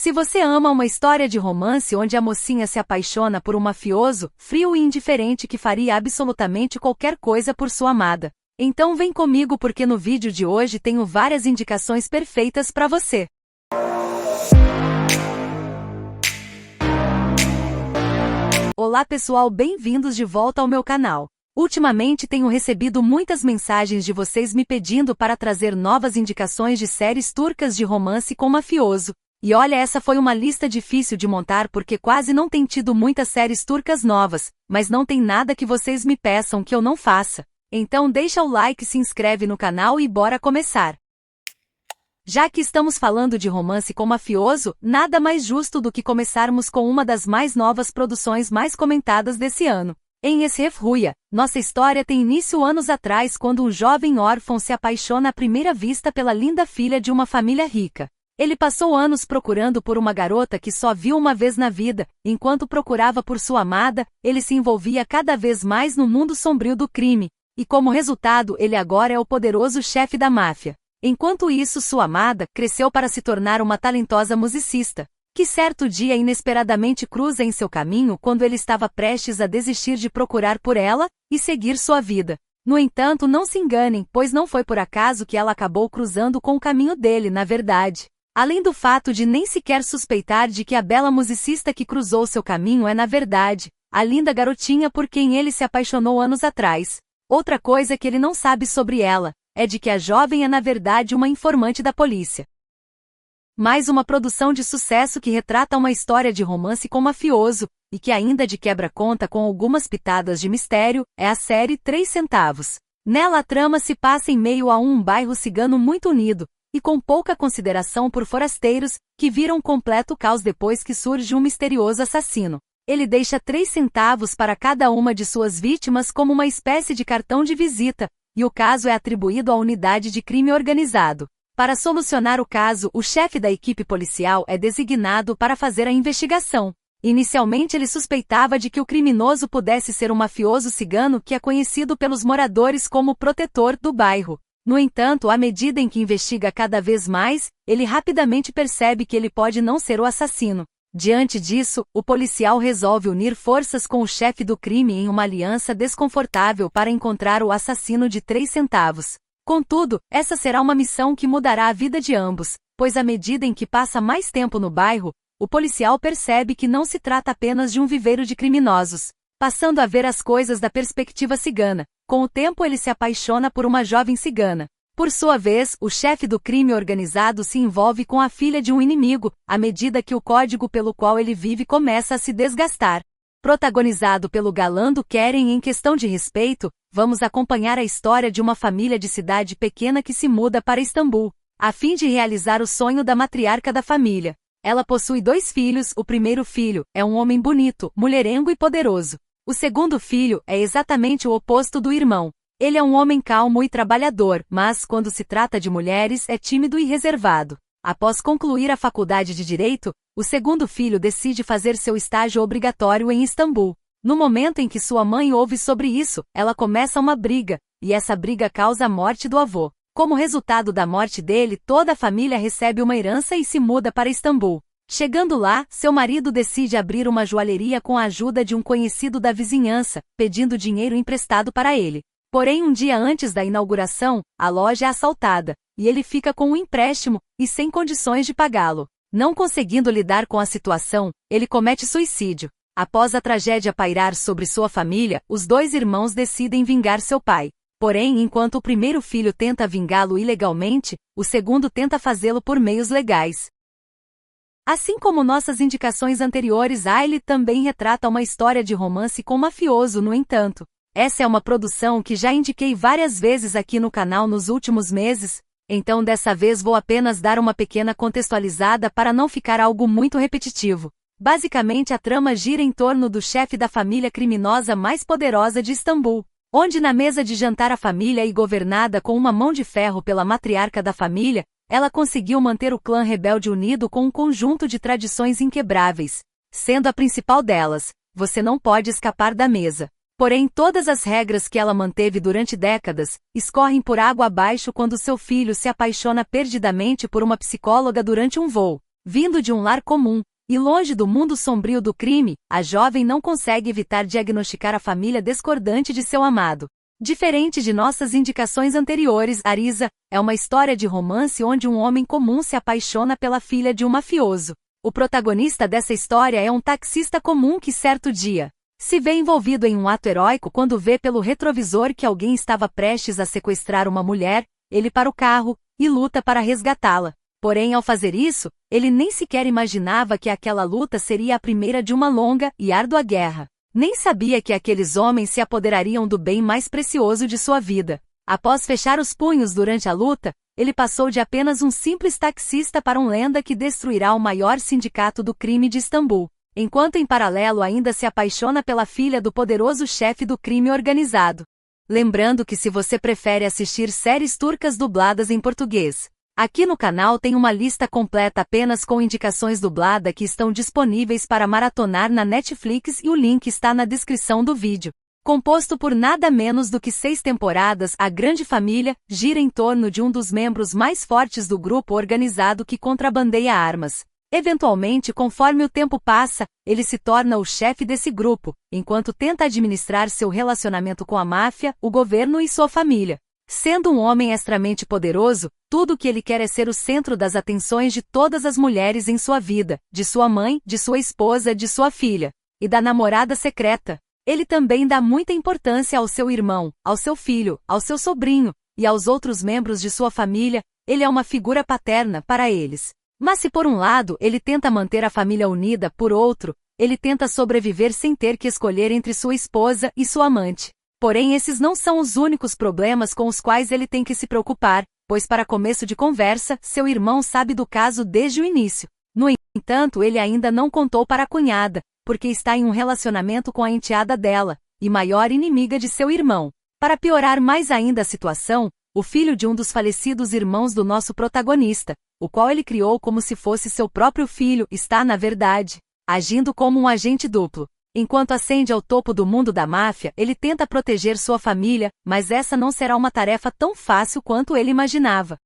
Se você ama uma história de romance onde a mocinha se apaixona por um mafioso, frio e indiferente que faria absolutamente qualquer coisa por sua amada, então vem comigo porque no vídeo de hoje tenho várias indicações perfeitas para você. Olá pessoal, bem-vindos de volta ao meu canal. Ultimamente tenho recebido muitas mensagens de vocês me pedindo para trazer novas indicações de séries turcas de romance com mafioso. E olha, essa foi uma lista difícil de montar porque quase não tem tido muitas séries turcas novas, mas não tem nada que vocês me peçam que eu não faça. Então deixa o like, se inscreve no canal e bora começar. Já que estamos falando de romance com mafioso, nada mais justo do que começarmos com uma das mais novas produções mais comentadas desse ano. Em Esrefruia, nossa história tem início anos atrás quando um jovem órfão se apaixona à primeira vista pela linda filha de uma família rica. Ele passou anos procurando por uma garota que só viu uma vez na vida. Enquanto procurava por sua amada, ele se envolvia cada vez mais no mundo sombrio do crime, e como resultado ele agora é o poderoso chefe da máfia. Enquanto isso, sua amada cresceu para se tornar uma talentosa musicista, que certo dia inesperadamente cruza em seu caminho quando ele estava prestes a desistir de procurar por ela e seguir sua vida. No entanto, não se enganem, pois não foi por acaso que ela acabou cruzando com o caminho dele, na verdade. Além do fato de nem sequer suspeitar de que a bela musicista que cruzou seu caminho é na verdade a linda garotinha por quem ele se apaixonou anos atrás. Outra coisa que ele não sabe sobre ela é de que a jovem é na verdade uma informante da polícia. Mais uma produção de sucesso que retrata uma história de romance com mafioso, e que ainda de quebra conta com algumas pitadas de mistério, é a série 3 Centavos. Nela a trama se passa em meio a um bairro cigano muito unido, e com pouca consideração por forasteiros, que viram completo caos depois que surge um misterioso assassino. Ele deixa 3 centavos para cada uma de suas vítimas como uma espécie de cartão de visita, e o caso é atribuído à unidade de crime organizado. Para solucionar o caso, o chefe da equipe policial é designado para fazer a investigação. Inicialmente ele suspeitava de que o criminoso pudesse ser um mafioso cigano que é conhecido pelos moradores como o protetor do bairro. No entanto, à medida em que investiga cada vez mais, ele rapidamente percebe que ele pode não ser o assassino. Diante disso, o policial resolve unir forças com o chefe do crime em uma aliança desconfortável para encontrar o assassino de 3 centavos. Contudo, essa será uma missão que mudará a vida de ambos, pois à medida em que passa mais tempo no bairro, o policial percebe que não se trata apenas de um viveiro de criminosos, passando a ver as coisas da perspectiva cigana. Com o tempo ele se apaixona por uma jovem cigana. Por sua vez, o chefe do crime organizado se envolve com a filha de um inimigo, à medida que o código pelo qual ele vive começa a se desgastar. Protagonizado pelo galã do Keren em Questão de Respeito, vamos acompanhar a história de uma família de cidade pequena que se muda para Istambul, a fim de realizar o sonho da matriarca da família. Ela possui 2 filhos, o primeiro filho é um homem bonito, mulherengo e poderoso. O segundo filho é exatamente o oposto do irmão. Ele é um homem calmo e trabalhador, mas, quando se trata de mulheres, é tímido e reservado. Após concluir a faculdade de Direito, o segundo filho decide fazer seu estágio obrigatório em Istambul. No momento em que sua mãe ouve sobre isso, ela começa uma briga, e essa briga causa a morte do avô. Como resultado da morte dele, toda a família recebe uma herança e se muda para Istambul. Chegando lá, seu marido decide abrir uma joalheria com a ajuda de um conhecido da vizinhança, pedindo dinheiro emprestado para ele. Porém, um dia antes da inauguração, a loja é assaltada, e ele fica com um empréstimo, e sem condições de pagá-lo. Não conseguindo lidar com a situação, ele comete suicídio. Após a tragédia pairar sobre sua família, os 2 irmãos decidem vingar seu pai. Porém, enquanto o primeiro filho tenta vingá-lo ilegalmente, o segundo tenta fazê-lo por meios legais. Assim como nossas indicações anteriores, Aile também retrata uma história de romance com mafioso. No entanto, essa é uma produção que já indiquei várias vezes aqui no canal nos últimos meses, então dessa vez vou apenas dar uma pequena contextualizada para não ficar algo muito repetitivo. Basicamente a trama gira em torno do chefe da família criminosa mais poderosa de Istambul, onde na mesa de jantar a família é governada com uma mão de ferro pela matriarca da família. Ela conseguiu manter o clã rebelde unido com um conjunto de tradições inquebráveis, sendo a principal delas: você não pode escapar da mesa. Porém, todas as regras que ela manteve durante décadas escorrem por água abaixo quando seu filho se apaixona perdidamente por uma psicóloga durante um voo. Vindo de um lar comum, e longe do mundo sombrio do crime, a jovem não consegue evitar diagnosticar a família discordante de seu amado. Diferente de nossas indicações anteriores, Arisa é uma história de romance onde um homem comum se apaixona pela filha de um mafioso. O protagonista dessa história é um taxista comum que certo dia se vê envolvido em um ato heróico quando vê pelo retrovisor que alguém estava prestes a sequestrar uma mulher, ele para o carro e luta para resgatá-la. Porém, ao fazer isso, ele nem sequer imaginava que aquela luta seria a primeira de uma longa e árdua guerra. Nem sabia que aqueles homens se apoderariam do bem mais precioso de sua vida. Após fechar os punhos durante a luta, ele passou de apenas um simples taxista para um lenda que destruirá o maior sindicato do crime de Istambul, enquanto em paralelo ainda se apaixona pela filha do poderoso chefe do crime organizado. Lembrando que se você prefere assistir séries turcas dubladas em português, aqui no canal tem uma lista completa apenas com indicações dubladas que estão disponíveis para maratonar na Netflix e o link está na descrição do vídeo. Composto por nada menos do que 6 temporadas, a grande família gira em torno de um dos membros mais fortes do grupo organizado que contrabandeia armas. Eventualmente, conforme o tempo passa, ele se torna o chefe desse grupo, enquanto tenta administrar seu relacionamento com a máfia, o governo e sua família. Sendo um homem extremamente poderoso, tudo o que ele quer é ser o centro das atenções de todas as mulheres em sua vida, de sua mãe, de sua esposa, de sua filha, e da namorada secreta. Ele também dá muita importância ao seu irmão, ao seu filho, ao seu sobrinho, e aos outros membros de sua família. Ele é uma figura paterna para eles. Mas se por um lado ele tenta manter a família unida, por outro, ele tenta sobreviver sem ter que escolher entre sua esposa e sua amante. Porém, esses não são os únicos problemas com os quais ele tem que se preocupar, pois para começo de conversa, seu irmão sabe do caso desde o início. No entanto, ele ainda não contou para a cunhada, porque está em um relacionamento com a enteada dela, e maior inimiga de seu irmão. Para piorar mais ainda a situação, o filho de um dos falecidos irmãos do nosso protagonista, o qual ele criou como se fosse seu próprio filho, está, na verdade, agindo como um agente duplo. Enquanto ascende ao topo do mundo da máfia, ele tenta proteger sua família, mas essa não será uma tarefa tão fácil quanto ele imaginava.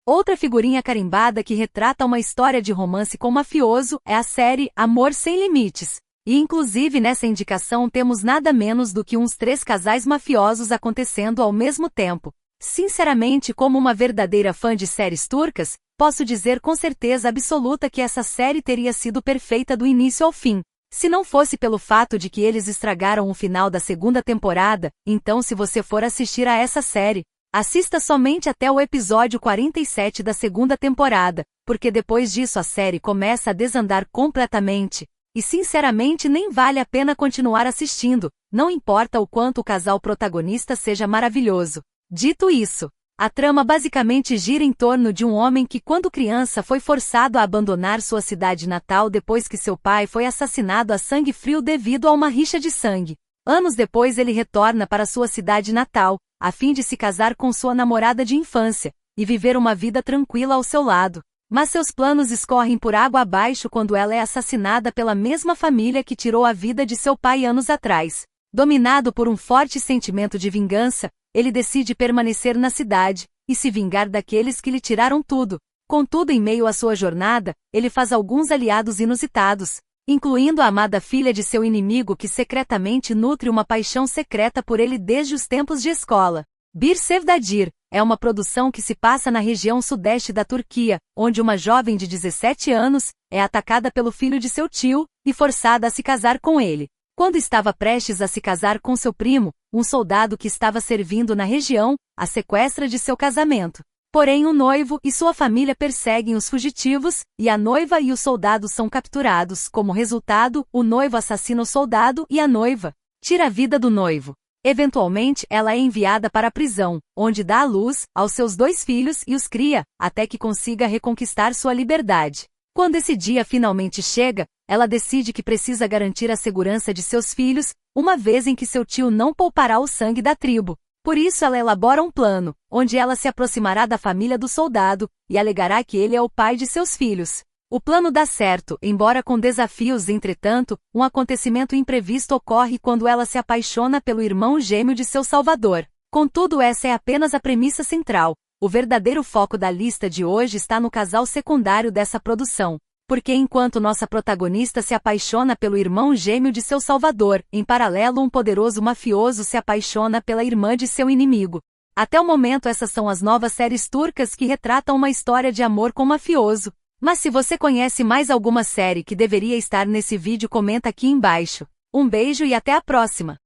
Outra figurinha carimbada que retrata uma história de romance com mafioso é a série Amor Sem Limites. E inclusive nessa indicação temos nada menos do que uns 3 casais mafiosos acontecendo ao mesmo tempo. Sinceramente, como uma verdadeira fã de séries turcas, posso dizer com certeza absoluta que essa série teria sido perfeita do início ao fim. Se não fosse pelo fato de que eles estragaram o final da 2ª temporada, então se você for assistir a essa série, assista somente até o episódio 47 da 2ª temporada, porque depois disso a série começa a desandar completamente. E sinceramente nem vale a pena continuar assistindo, não importa o quanto o casal protagonista seja maravilhoso. Dito isso, a trama basicamente gira em torno de um homem que quando criança foi forçado a abandonar sua cidade natal depois que seu pai foi assassinado a sangue frio devido a uma rixa de sangue. Anos depois ele retorna para sua cidade natal, a fim de se casar com sua namorada de infância, e viver uma vida tranquila ao seu lado. Mas seus planos escorrem por água abaixo quando ela é assassinada pela mesma família que tirou a vida de seu pai anos atrás. Dominado por um forte sentimento de vingança, ele decide permanecer na cidade e se vingar daqueles que lhe tiraram tudo. Contudo, em meio à sua jornada, ele faz alguns aliados inusitados, incluindo a amada filha de seu inimigo que secretamente nutre uma paixão secreta por ele desde os tempos de escola. Bir Sevdadir é uma produção que se passa na região sudeste da Turquia, onde uma jovem de 17 anos é atacada pelo filho de seu tio e forçada a se casar com ele. Quando estava prestes a se casar com seu primo, um soldado que estava servindo na região a sequestra de seu casamento. Porém, o noivo e sua família perseguem os fugitivos, e a noiva e o soldado são capturados. Como resultado, o noivo assassina o soldado e a noiva tira a vida do noivo. Eventualmente, ela é enviada para a prisão, onde dá à luz aos seus 2 filhos e os cria, até que consiga reconquistar sua liberdade. Quando esse dia finalmente chega, ela decide que precisa garantir a segurança de seus filhos, uma vez em que seu tio não poupará o sangue da tribo. Por isso ela elabora um plano, onde ela se aproximará da família do soldado, e alegará que ele é o pai de seus filhos. O plano dá certo, embora com desafios. Entretanto, um acontecimento imprevisto ocorre quando ela se apaixona pelo irmão gêmeo de seu salvador. Contudo, essa é apenas a premissa central. O verdadeiro foco da lista de hoje está no casal secundário dessa produção. Porque enquanto nossa protagonista se apaixona pelo irmão gêmeo de seu salvador, em paralelo um poderoso mafioso se apaixona pela irmã de seu inimigo. Até o momento essas são as novas séries turcas que retratam uma história de amor com mafioso. Mas se você conhece mais alguma série que deveria estar nesse vídeo, comenta aqui embaixo. Um beijo e até a próxima!